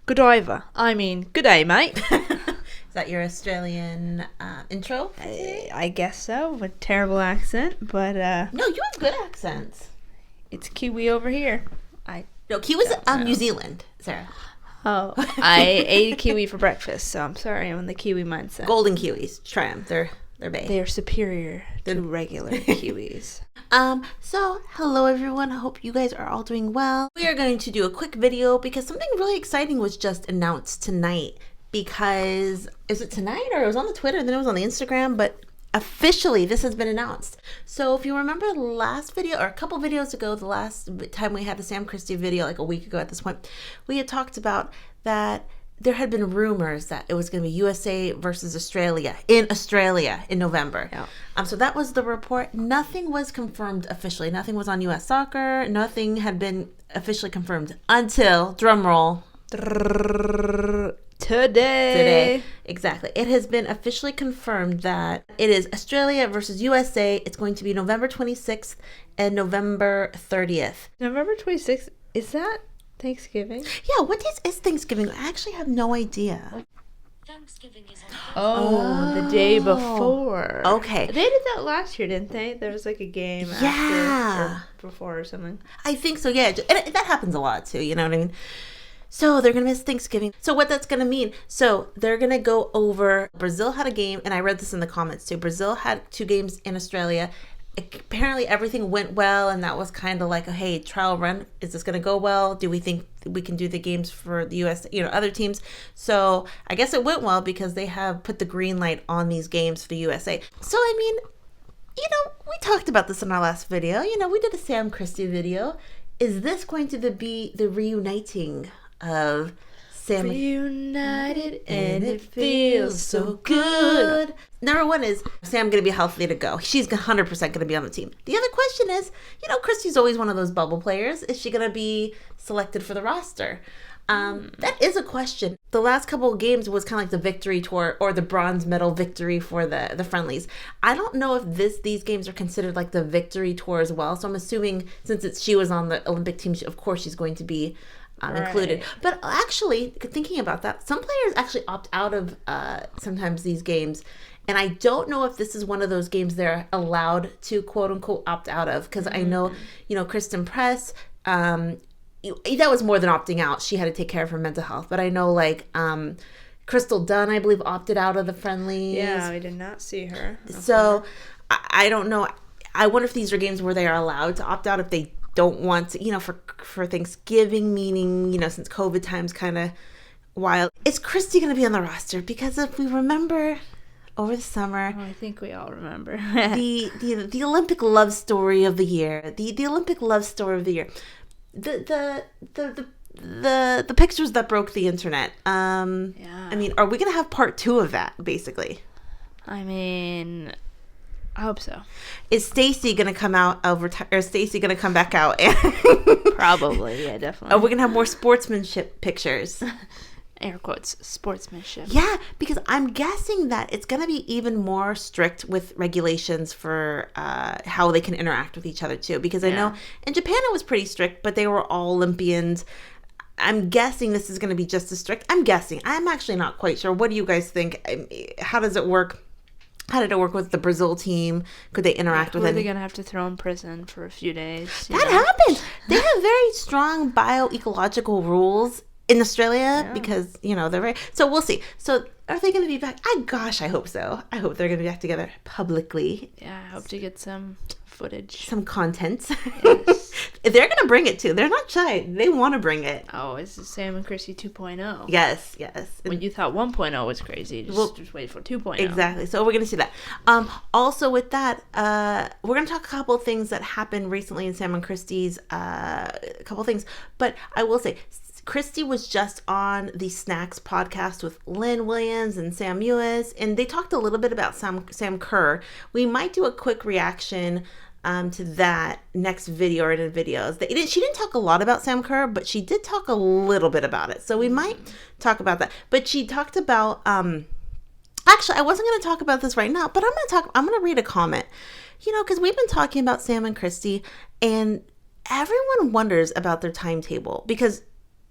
Godiva. I mean, good day, mate. Is that your Australian intro? I guess so. With terrible accent, but No, you have good accents. it's Kiwi over here. No, Kiwi's New Zealand, Sarah. Oh, I ate a kiwi for breakfast, so I'm sorry. I'm in the kiwi mindset. Golden kiwis. Try them. They're bae. They are superior to regular kiwis. So hello everyone. I hope you guys are all doing well. We are going to do a quick video because something really exciting was just announced tonight. Because is it tonight or it was on the Twitter and then it was on the Instagram, but officially this has been announced. So if you remember the last video or a couple videos ago, the last time we had the Sam Kristie video, like a week ago at this point, we had talked about that there had been rumors that it was going to be USA versus Australia in November. Yeah. So that was the report. Nothing was confirmed officially. Nothing was on US Soccer. Nothing had been officially confirmed until, drum roll, Today. Exactly. It has been officially confirmed that it is Australia versus USA. It's going to be November 26th and November 30th. November 26th, is that Thanksgiving? Yeah, what days is Thanksgiving? I actually have no idea. Thanksgiving is The day before. Okay. They did that last year, didn't they? There was like a game after or before or something. I think so, yeah. And that happens a lot too, you know what I mean? So they're going to miss Thanksgiving. So what that's going to mean, so they're going to go over, Brazil had a game, and I read this in the comments too. Brazil had 2 games in Australia. Apparently everything went well, and that was kind of like, hey, trial run. Is this going to go well? Do we think we can do the games for the US, other teams? So I guess it went well because they have put the green light on these games for the USA. So, I mean, we talked about this in our last video. We did a Sam Kristie video. Is this going to be the reuniting of Sam? Reunited and it feels so good. Number 1 is Sam going to be healthy to go. She's 100% going to be on the team. The other question is, Kristie's always one of those bubble players. Is she going to be selected for the roster? That is a question. The last couple of games was kind of like the victory tour or the bronze medal victory for the friendlies. I don't know if these games are considered like the victory tour as well. So I'm assuming since she was on the Olympic team, of course she's going to be included. But actually, thinking about that, some players actually opt out of sometimes these games. And I don't know if this is one of those games they're allowed to quote unquote opt out of. Because I know, Kristen Press, that was more than opting out. She had to take care of her mental health. But I know Crystal Dunn, I believe, opted out of the friendlies. Yeah, I did not see her. So I don't know. I wonder if these are games where they are allowed to opt out if they don't want to, for Thanksgiving, meaning, since COVID time's kind of wild. Is Kristie going to be on the roster? Because if we remember over the summer, I think we all remember the Olympic love story of the year, the Olympic love story of the year, the pictures that broke the internet. Yeah. I mean, are we going to have part 2 of that, basically? I mean, I hope so. Is Stacy going to come out or is Stacy going to come back out? Probably, yeah, definitely. Are we going to have more sportsmanship pictures? Air quotes, sportsmanship. Yeah, because I'm guessing that it's going to be even more strict with regulations for how they can interact with each other too. Because I know in Japan it was pretty strict, but they were all Olympians. I'm guessing this is going to be just as strict. I'm guessing. I'm actually not quite sure. What do you guys think? How does it work? How did it work with the Brazil team? Could they interact with it? Are they going to have to throw in prison for a few days? That happens. They have very strong bioecological rules in Australia because, they're very... So we'll see. So are they going to be back? I hope so. I hope they're going to be back together publicly. Yeah, I hope to get some footage. Some content. Yes. They're going to bring it too. They're not shy. They want to bring it. Oh, it's the Sam and Kristie 2.0. Yes. When you thought 1.0 was crazy, just wait for 2.0. Exactly. So we're going to see that. Also with that, we're going to talk a couple of things that happened recently in Sam and Kristie's, a couple of things. But I will say, Kristie was just on the Snacks podcast with Lynn Williams and Sam Mewis, and they talked a little bit about Sam Kerr. We might do a quick reaction to that next video or in the videos. She didn't talk a lot about Sam Kerr, but she did talk a little bit about it. So we might talk about that. But she talked about, actually, I wasn't going to talk about this right now, but I'm going to read a comment. Because we've been talking about Sam and Kristie, and everyone wonders about their timetable because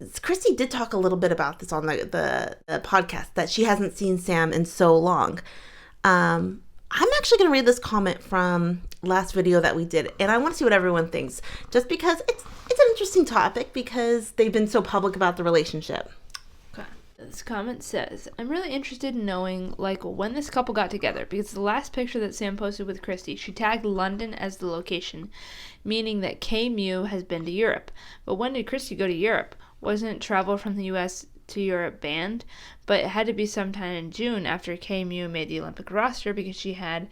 Kristie did talk a little bit about this on the podcast, that she hasn't seen Sam in so long. I'm actually going to read this comment from last video that we did, and I want to see what everyone thinks, just because it's an interesting topic because they've been so public about the relationship. Okay. This comment says, I'm really interested in knowing, like, when this couple got together, because the last picture that Sam posted with Kristie, she tagged London as the location, meaning that Mew has been to Europe. But when did Kristie go to Europe? Wasn't travel from the U.S. to Europe banned? But it had to be sometime in June after Mew made the Olympic roster because she has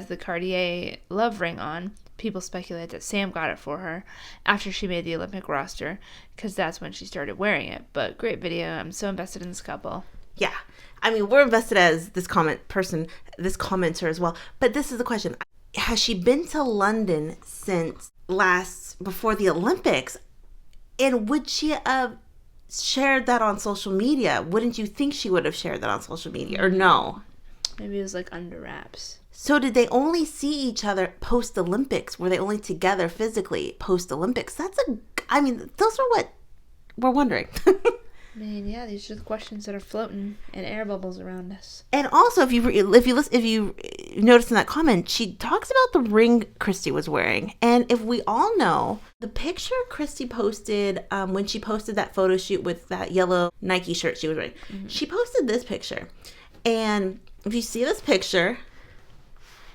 the Cartier love ring on. People speculate that Sam got it for her after she made the Olympic roster because that's when she started wearing it. But great video. I'm so invested in this couple. Yeah. I mean, we're invested as this commenter as well. But this is the question. Has she been to London since before the Olympics? And would she have shared that on social media? Wouldn't you think she would have shared that on social media, or no? Maybe it was like under wraps. So did they only see each other post-Olympics? Were they only together physically post-Olympics? Those are what we're wondering. I mean, yeah, these are the questions that are floating in air bubbles around us. And also, if you notice in that comment, she talks about the ring Kristie was wearing. And if we all know, the picture Kristie posted when she posted that photo shoot with that yellow Nike shirt she was wearing, she posted this picture. And if you see this picture,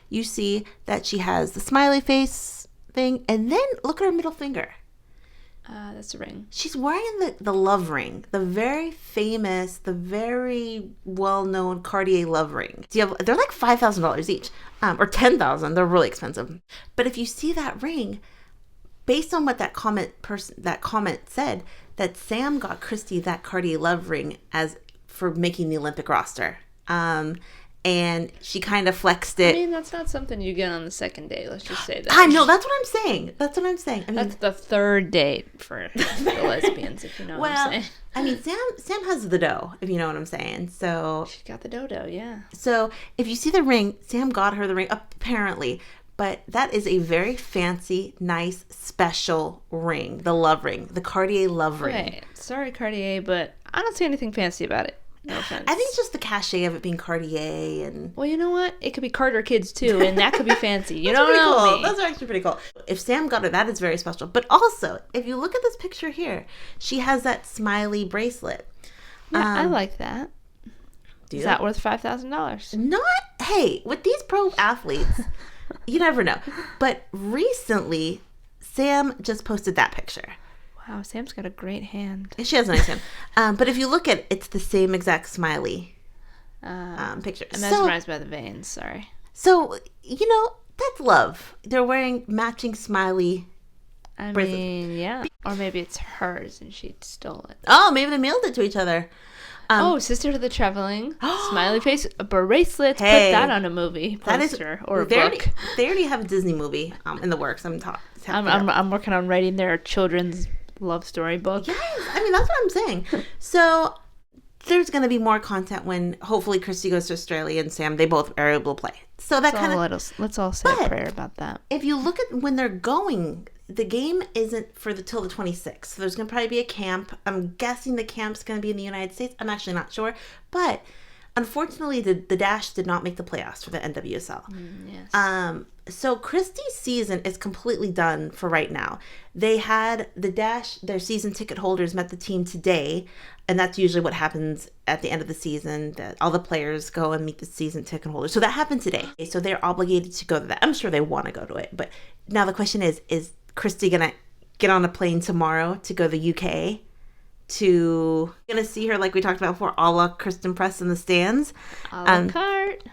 you see that she has the smiley face thing, and then look at her middle finger. That's a ring. She's wearing the love ring, the very famous, the very well-known Cartier love ring. They're like $5,000 each, or $10,000. They're really expensive. But if you see that ring, based on what that comment said, that Sam got Kristie that Cartier love ring for making the Olympic roster. And she kind of flexed it. I mean, that's not something you get on the second date. Let's just say that. I know. That's what I'm saying. I mean, that's the third date for the lesbians, if you know what I'm saying. I mean, Sam has the dough, if you know what I'm saying. So she's got the dodo, yeah. So if you see the ring, Sam got her the ring, apparently. But that is a very fancy, nice, special ring. The love ring. The Cartier love ring. Right. Sorry, Cartier, but I don't see anything fancy about it. No offense. I think it's just the cachet of it being Cartier and... Well, you know what? It could be Carter kids, too, and that could be fancy. You don't know me. Those are actually pretty cool. If Sam got it, that is very special. But also, if you look at this picture here, she has that Smily bracelet. Yeah, I like that. Is that worth $5,000? Hey, with these pro athletes, you never know. But recently, Sam just posted that picture. Wow, Sam's got a great hand. She has a nice hand. But if you look at it, it's the same exact Smily picture. I'm mesmerized by the veins, sorry. So, that's love. They're wearing matching Smily bracelets. Mean, yeah. Or maybe it's hers and she stole it. Oh, maybe they mailed it to each other. Sister to the traveling. Smiley face bracelets. Hey, put that on a movie poster or a book. They already have a Disney movie in the works. I'm working on writing their children's love story book. Yes, I mean, that's what I'm saying. So there's going to be more content when hopefully Kristie goes to Australia and Sam, they both are able to play. So that kind of... Let's all say a prayer about that. If you look at when they're going, the game isn't till the 26th. So there's going to probably be a camp. I'm guessing the camp's going to be in the United States. I'm actually not sure. But unfortunately, the Dash did not make the playoffs for the NWSL. Yes. So Kristie's season is completely done for right now. They had the Dash, their season ticket holders met the team today, and that's usually what happens at the end of the season, that all the players go and meet the season ticket holders. So that happened today. So they're obligated to go to that. I'm sure they want to go to it. But now the question is Kristie going to get on a plane tomorrow to go to the UK? Gonna see her like we talked about before, a la Kristen Press in the stands. A la carte.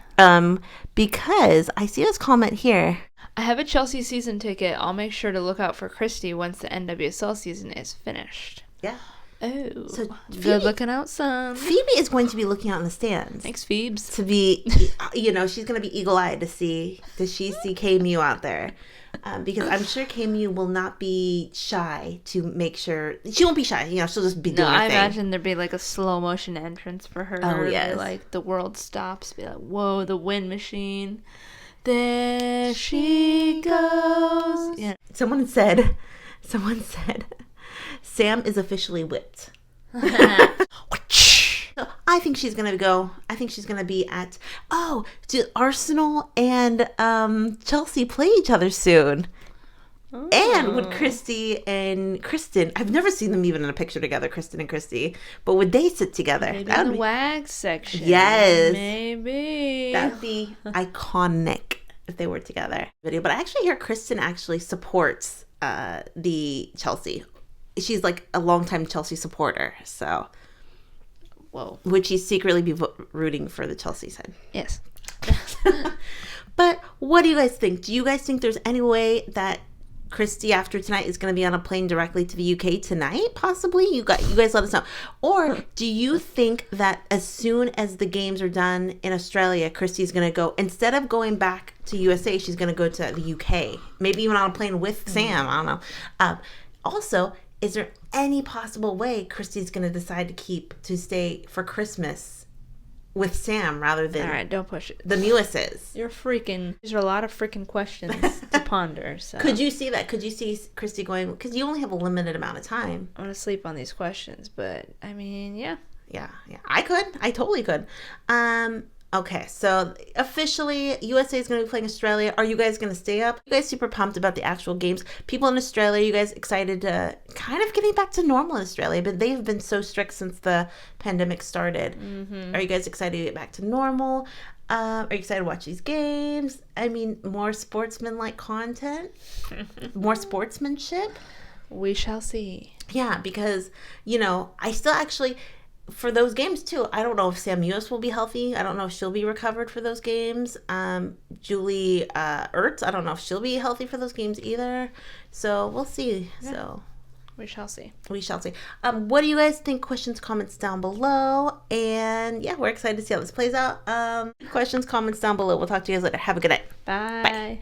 Because I see this comment here. I have a Chelsea season ticket. I'll make sure to look out for Kristie once the NWSL season is finished. Yeah. Oh. So Phoebe, looking out, son. Phoebe is going to be looking out in the stands. Thanks, Phoebes. To be, she's going to be eagle-eyed to see, does she see Mew out there? Because I'm sure Mew will not be shy to make sure. She won't be shy. She'll just be doing her thing. I imagine there'd be like a slow motion entrance for her. Oh, yes. Like the world stops. Be like, whoa, the wind machine. There she goes. Yeah. Someone said, Sam is officially whipped. So I think she's going to go. I think she's going to be at, do Arsenal and Chelsea play each other soon? Oh. And would Kristie and Kristen, I've never seen them even in a picture together, Kristen and Kristie, but would they sit together? Maybe in the WAG section. Yes. Maybe. That would be iconic if they were together. But I actually hear Kristen actually supports the Chelsea. She's like a longtime Chelsea supporter, so... Whoa. Would she secretly be rooting for the Chelsea side? Yes. But what do you guys think? Do you guys think there's any way that Kristie after tonight is going to be on a plane directly to the UK tonight? Possibly. You guys let us know. Or do you think that as soon as the games are done in Australia, Kristie's going to go, instead of going back to USA, she's going to go to the UK? Maybe even on a plane with Sam. I don't know. Also, is there any possible way Kristie's going to decide to stay for Christmas with Sam rather than... All right, don't push it. The Mewises? These are a lot of freaking questions to ponder. So. Could you see that? Could you see Kristie going... Because you only have a limited amount of time. I'm going to sleep on these questions, but I mean, yeah. Yeah. I could. I totally could. Okay, so officially, USA is going to be playing Australia. Are you guys going to stay up? You guys super pumped about the actual games? People in Australia, you guys excited to kind of getting back to normal in Australia, but they've been so strict since the pandemic started. Mm-hmm. Are you guys excited to get back to normal? Are you excited to watch these games? I mean, more sportsman-like content? More sportsmanship? We shall see. Yeah, because, I still actually... For those games, too, I don't know if Sam Mewis will be healthy. I don't know if she'll be recovered for those games. Julie Ertz, I don't know if she'll be healthy for those games either. So we'll see. Yeah. So we shall see. We shall see. What do you guys think? Questions, comments down below. And yeah, we're excited to see how this plays out. Questions, comments down below. We'll talk to you guys later. Have a good night. Bye. Bye.